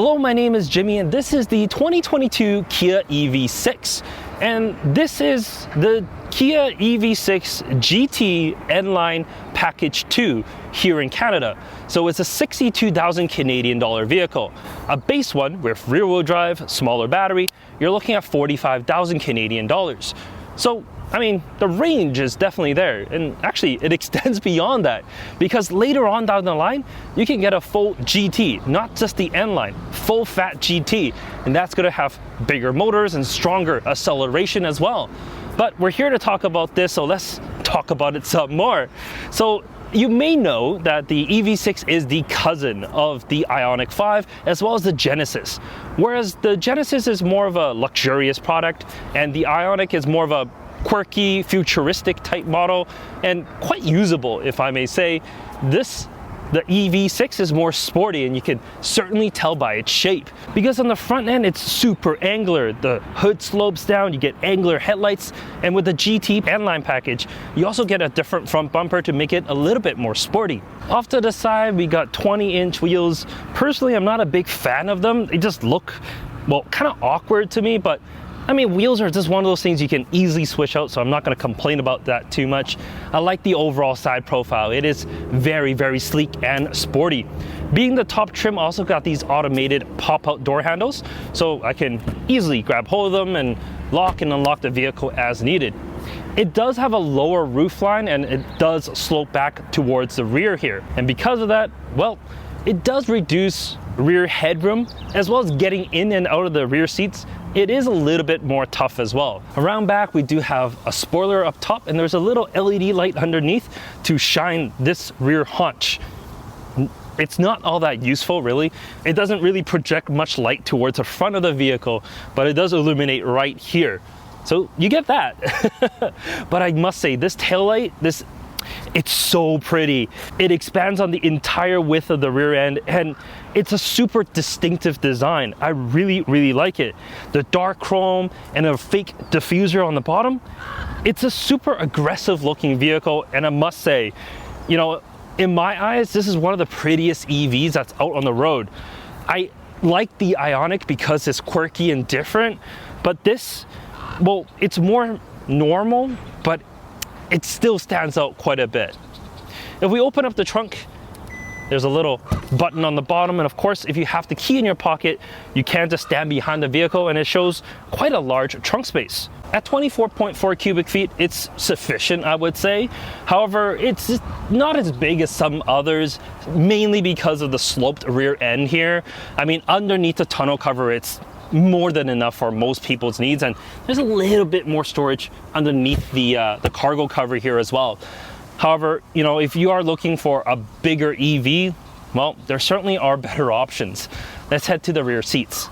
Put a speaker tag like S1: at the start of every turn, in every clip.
S1: Hello, my name is Jimmy and this is the 2022 Kia EV6, and this is the Kia EV6 GT N-Line Package 2 here in Canada. So it's a 62,000 Canadian dollar vehicle. A base one with rear-wheel drive, smaller battery, you're looking at 45,000 Canadian dollars. So I mean, the range is definitely there, and actually it extends beyond that, because later on down the line you can get a full GT, not just the N-Line, full fat GT, and that's going to have bigger motors and stronger acceleration as well. But we're here to talk about this, so let's talk about it some more. So you may know that the EV6 is the cousin of the Ioniq 5 as well as the Genesis, whereas the Genesis is more of a luxurious product and the Ioniq is more of a quirky, futuristic type model, and quite usable, if I may say. The EV6 is more sporty, and you can certainly tell by its shape, because on the front end it's super angular. The hood slopes down, you get angular headlights, and with the GT N-Line package you also get a different front bumper to make it a little bit more sporty. Off to the side we got 20-inch wheels. Personally, I'm not a big fan of them. They just look, well, kind of awkward to me, but I mean, wheels are just one of those things you can easily switch out, so I'm not going to complain about that too much. I like the overall side profile. It is very, very sleek and sporty. Being the top trim, also got these automated pop-out door handles, so I can easily grab hold of them and lock and unlock the vehicle as needed. It does have a lower roofline, and it does slope back towards the rear here. And because of that, well, it does reduce rear headroom, as well as getting in and out of the rear seats. It is a little bit more tough as well. Around back we do have a spoiler up top, and there's a little LED light underneath to shine this rear haunch. It's not all that useful really. It doesn't really project much light towards the front of the vehicle, but it does illuminate right here. So you get that. But I must say, this taillight, it's so pretty. It expands on the entire width of the rear end, and it's a super distinctive design. I really, really like it. The dark chrome and a fake diffuser on the bottom. It's a super aggressive looking vehicle, and I must say, you know, in my eyes, this is one of the prettiest EVs that's out on the road. I like the Ioniq because it's quirky and different, but this, well, it's more normal, but it still stands out quite a bit. If we open up the trunk, there's a little button on the bottom, and of course, if you have the key in your pocket, you can just stand behind the vehicle, and it shows quite a large trunk space. At 24.4 cubic feet, it's sufficient, I would say. However, it's not as big as some others, mainly because of the sloped rear end here. I mean, underneath the tonneau cover, it's more than enough for most people's needs, and there's a little bit more storage underneath the cargo cover here as well. However, you know, if you are looking for a bigger EV, well, there certainly are better options. Let's head to the rear seats.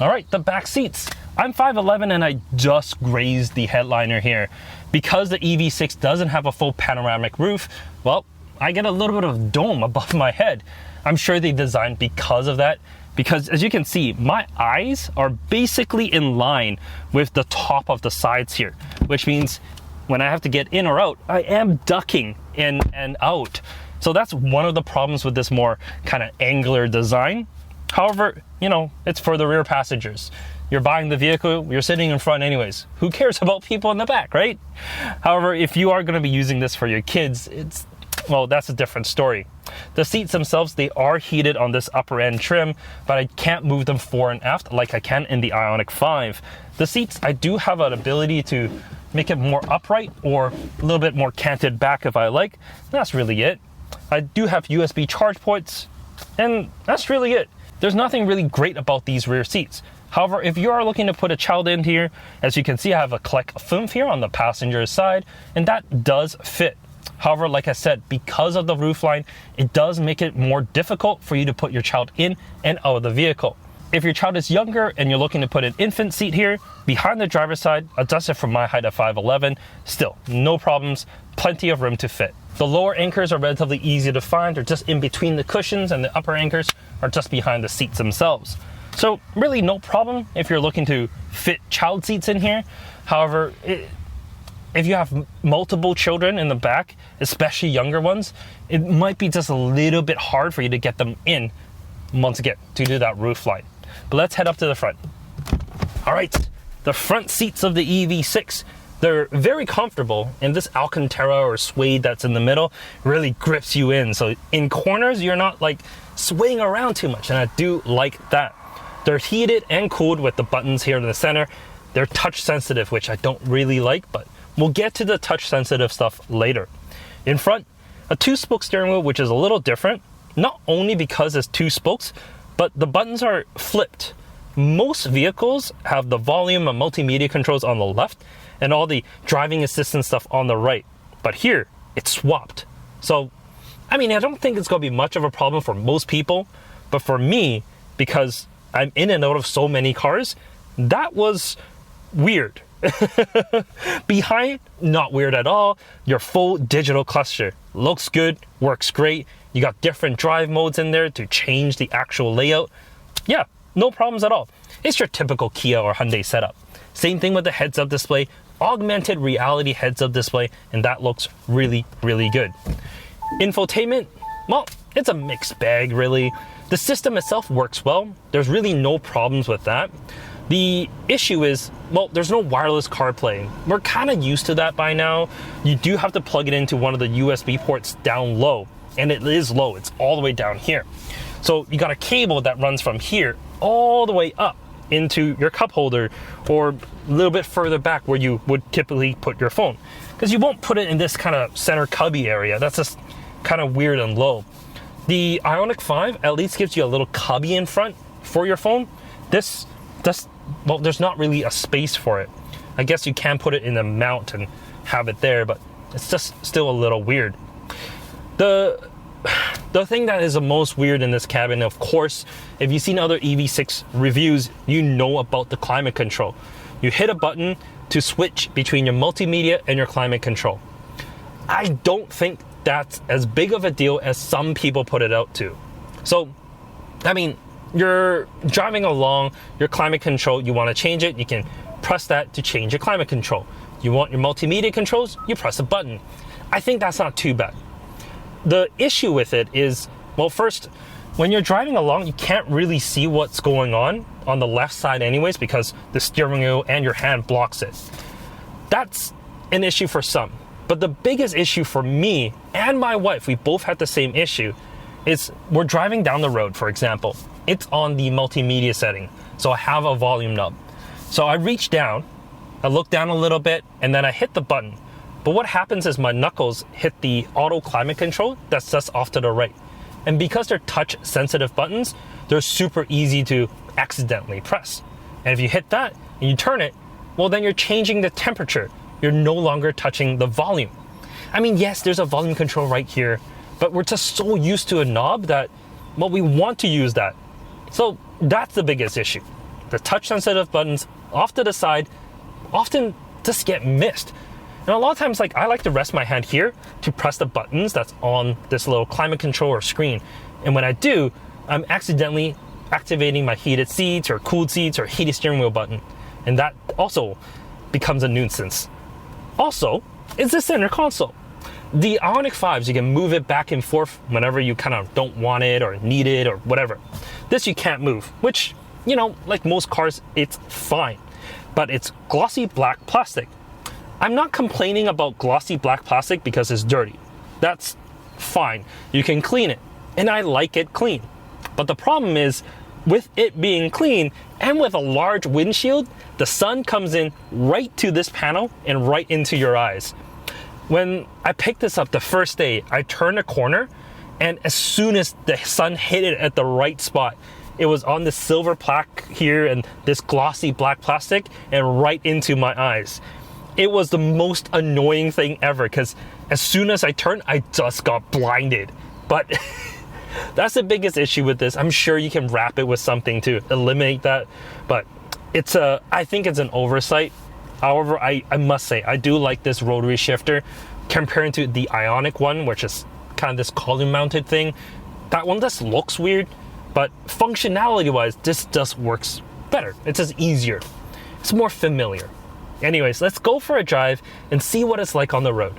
S1: All right, the back seats. I'm 5'11" and I just grazed the headliner here. Because the EV6 doesn't have a full panoramic roof, well, I get a little bit of dome above my head. I'm sure they designed because of that, because as you can see, my eyes are basically in line with the top of the sides here, which means when I have to get in or out, I am ducking in and out. So that's one of the problems with this more kind of angular design. However, you know, it's for the rear passengers. You're buying the vehicle, you're sitting in front anyways. Who cares about people in the back, right? However, if you are going to be using this for your kids, well, that's a different story. The seats themselves, they are heated on this upper end trim, but I can't move them fore and aft like I can in the Ioniq 5. The seats, I do have an ability to make it more upright or a little bit more canted back if I like. That's really it. I do have USB charge ports, and that's really it. There's nothing really great about these rear seats. However, if you are looking to put a child in here, as you can see, I have a Kleck Fünf here on the passenger side, and that does fit. However, like I said, because of the roofline, it does make it more difficult for you to put your child in and out of the vehicle. If your child is younger and you're looking to put an infant seat here, behind the driver's side, adjusted from my height of 5'11", still, no problems, plenty of room to fit. The lower anchors are relatively easy to find. They're just in between the cushions, and the upper anchors are just behind the seats themselves. So really no problem if you're looking to fit child seats in here. However, if you have multiple children in the back, especially younger ones, it might be just a little bit hard for you to get them in once again, to do that roof line. But let's head up to the front. All right, the front seats of the EV6, they're very comfortable, and this Alcantara or suede that's in the middle really grips you in. So in corners, you're not like swaying around too much, and I do like that. They're heated and cooled with the buttons here in the center. They're touch sensitive, which I don't really like, but we'll get to the touch sensitive stuff later. In front, a 2-spoke steering wheel, which is a little different, not only because it's 2 spokes, but the buttons are flipped. Most vehicles have the volume and multimedia controls on the left and all the driving assistance stuff on the right. But here, it's swapped. So, I mean, I don't think it's going to be much of a problem for most people, but for me, because I'm in and out of so many cars, that was weird. Behind, not weird at all. Your full digital cluster looks good, works great. You got different drive modes in there to change the actual layout. Yeah, no problems at all. It's your typical Kia or Hyundai setup. Same thing with the heads-up display, augmented reality heads-up display, and that looks really, really good. Infotainment, well, it's a mixed bag, really. The system itself works well. There's really no problems with that. The issue is, well, there's no wireless CarPlay. We're kind of used to that by now. You do have to plug it into one of the USB ports down low, and it is low. It's all the way down here. So you got a cable that runs from here all the way up into your cup holder, or a little bit further back where you would typically put your phone, because you won't put it in this kind of center cubby area. That's just kind of weird and low. The Ioniq 5 at least gives you a little cubby in front for your phone. Well, there's not really a space for it. I guess you can put it in a mount and have it there, but it's just still a little weird. The thing that is the most weird in this cabin, of course, if you've seen other EV6 reviews, you know about the climate control. You hit a button to switch between your multimedia and your climate control. I don't think that's as big of a deal as some people put it out to. So, I mean, you're driving along, your climate control, you want to change it, you can press that to change your climate control. You want your multimedia controls, you press a button. I think that's not too bad. The issue with it is, well, first, when you're driving along, you can't really see what's going on the left side anyways, because the steering wheel and your hand blocks it. That's an issue for some. But the biggest issue for me and my wife, we both had the same issue, is we're driving down the road, for example. It's on the multimedia setting, so I have a volume knob. So I reach down, I look down a little bit, and then I hit the button. But what happens is my knuckles hit the auto climate control that's just off to the right. And because they're touch sensitive buttons, they're super easy to accidentally press. And if you hit that and you turn it, well, then you're changing the temperature. You're no longer touching the volume. I mean, yes, there's a volume control right here, but we're just so used to a knob that, well, we want to use that. So that's the biggest issue. The touch sensitive buttons off to the side often just get missed. And a lot of times, like, I like to rest my hand here to press the buttons that's on this little climate controller screen. And when I do, I'm accidentally activating my heated seats or cooled seats or heated steering wheel button. And that also becomes a nuisance. Also, it's the center console. The Ioniq 5s, you can move it back and forth whenever you kind of don't want it or need it or whatever. This you can't move, which, you know, like most cars, it's fine. But it's glossy black plastic. I'm not complaining about glossy black plastic because it's dirty. That's fine. You can clean it, and I like it clean. But the problem is, with it being clean and with a large windshield, the sun comes in right to this panel and right into your eyes. When I picked this up the first day, I turned a corner, and as soon as the sun hit it at the right spot, it was on the silver plaque here and this glossy black plastic and right into my eyes. It was the most annoying thing ever, because as soon as I turned, I just got blinded. But that's the biggest issue with this. I'm sure you can wrap it with something to eliminate that, but I think it's an oversight. However, I must say, I do like this rotary shifter comparing to the Ioniq one, which is kind of this column mounted thing. That one just looks weird, but functionality wise, this just works better. It's just easier. It's more familiar. Anyways, let's go for a drive and see what it's like on the road.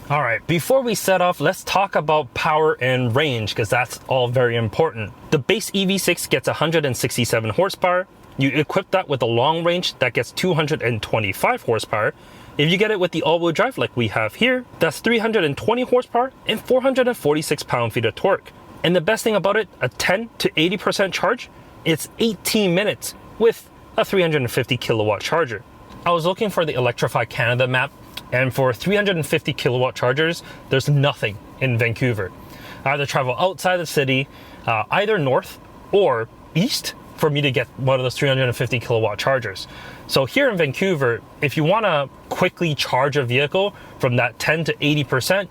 S1: All right, before we set off, let's talk about power and range, because that's all very important. The base EV6 gets 167 horsepower. You equip that with a long range that gets 225 horsepower. If you get it with the all-wheel drive like we have here, that's 320 horsepower and 446 pound-feet of torque. And the best thing about it, a 10 to 80% charge, it's 18 minutes with a 350 kilowatt charger. I was looking for the Electrify Canada map, and for 350 kilowatt chargers, there's nothing in Vancouver. I either travel outside the city, either north or east, for me to get one of those 350 kilowatt chargers. So here in Vancouver, if you want to quickly charge a vehicle from that 10 to 80%,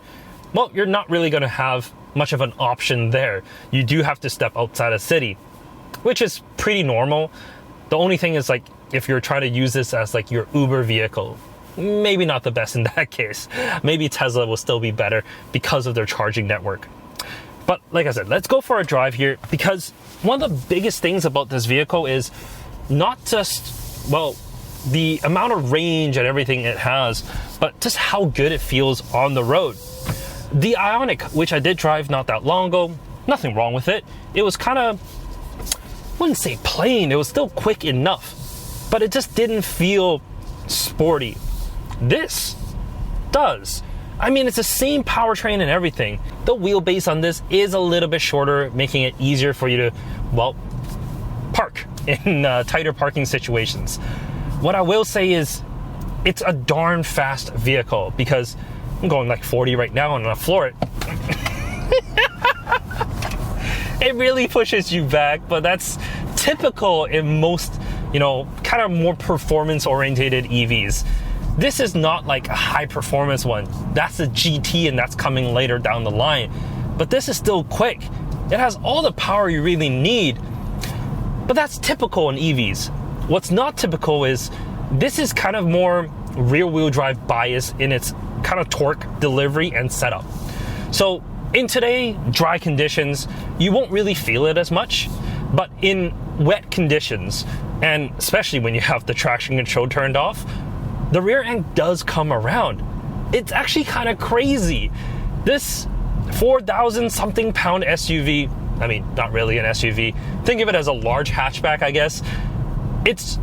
S1: well, you're not really going to have much of an option there. You do have to step outside a city, which is pretty normal. The only thing is, like, if you're trying to use this as like your Uber vehicle, maybe not the best in that case. Maybe Tesla will still be better because of their charging network. But like I said, let's go for a drive here, because one of the biggest things about this vehicle is not just, well, the amount of range and everything it has, but just how good it feels on the road. The Ioniq, which I did drive not that long ago, nothing wrong with it. It was kind of, I wouldn't say plain, it was still quick enough, but it just didn't feel sporty. This does. I mean, it's the same powertrain and everything. The wheelbase on this is a little bit shorter, making it easier for you to, well, park in tighter parking situations. What I will say is it's a darn fast vehicle, because I'm going like 40 right now and I floor it. It really pushes you back, but that's typical in most, kind of more performance-oriented EVs. This is not like a high-performance one. That's a GT, and that's coming later down the line. But this is still quick. It has all the power you really need. But that's typical in EVs. What's not typical is this is kind of more rear-wheel drive bias in its kind of torque delivery and setup. So in today, dry conditions, you won't really feel it as much. But in wet conditions, and especially when you have the traction control turned off, the rear end does come around. It's actually kind of crazy. This 4,000 something pound SUV, I mean, not really an SUV, think of it as a large hatchback, I guess. It's,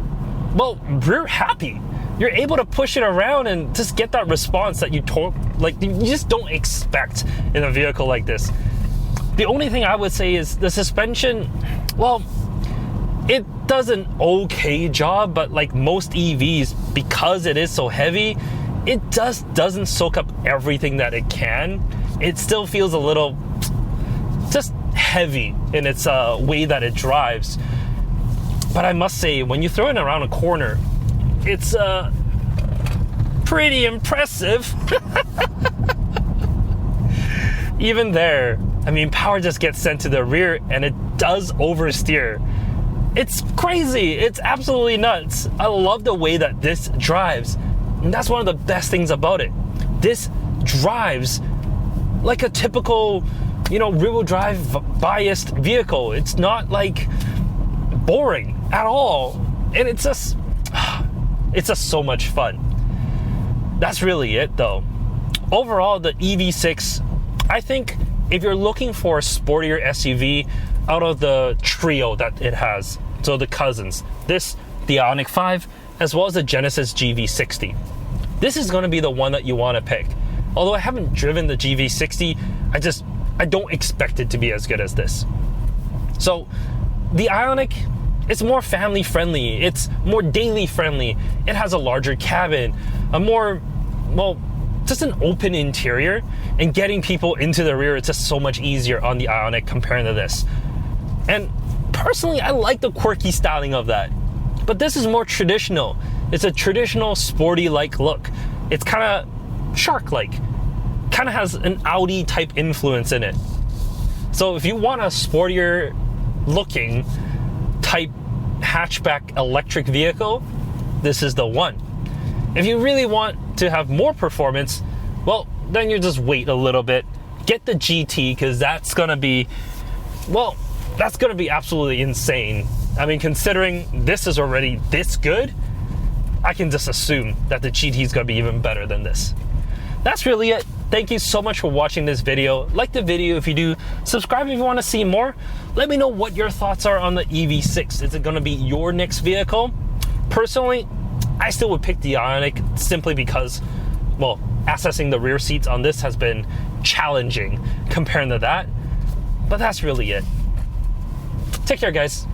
S1: well, rear happy. You're able to push it around and just get that response that you just don't expect in a vehicle like this. The only thing I would say is the suspension, well, it does an okay job, but like most EVs, because it is so heavy, it just doesn't soak up everything that it can. It still feels a little just heavy in its way that it drives. But I must say, when you throw it around a corner, it's pretty impressive. Even there, I mean, power just gets sent to the rear and it does oversteer. It's crazy. It's absolutely nuts. I love the way that this drives. And that's one of the best things about it. This drives like a typical, rear-wheel drive biased vehicle. It's not like boring at all. And it's just so much fun. That's really it though. Overall, the EV6, I think if you're looking for a sportier SUV out of the trio that it has, so the cousins, the Ioniq 5, as well as the Genesis GV60, this is going to be the one that you want to pick. Although I haven't driven the GV60, I don't expect it to be as good as this. So the Ioniq, it's more family friendly, it's more daily friendly, it has a larger cabin, a more, well, just an open interior, and getting people into the rear, it's just so much easier on the Ioniq compared to this. And personally, I like the quirky styling of that. But this is more traditional. It's a traditional sporty-like look. It's kind of shark-like. Kind of has an Audi type influence in it. So if you want a sportier looking type hatchback electric vehicle, this is the one. If you really want to have more performance, well, then you just wait a little bit. Get the GT, because that's going to be, well, that's going to be absolutely insane. I mean, considering this is already this good, I can just assume that the GT is going to be even better than this. That's really it. thank you so much for watching this video. Like the video if you do, subscribe if you want to see more. Let me know what your thoughts are on the EV6. Is it going to be your next vehicle? Personally, I still would pick the Ioniq simply because, well, accessing the rear seats on this has been challenging comparing to that. But that's really it. Take care, guys.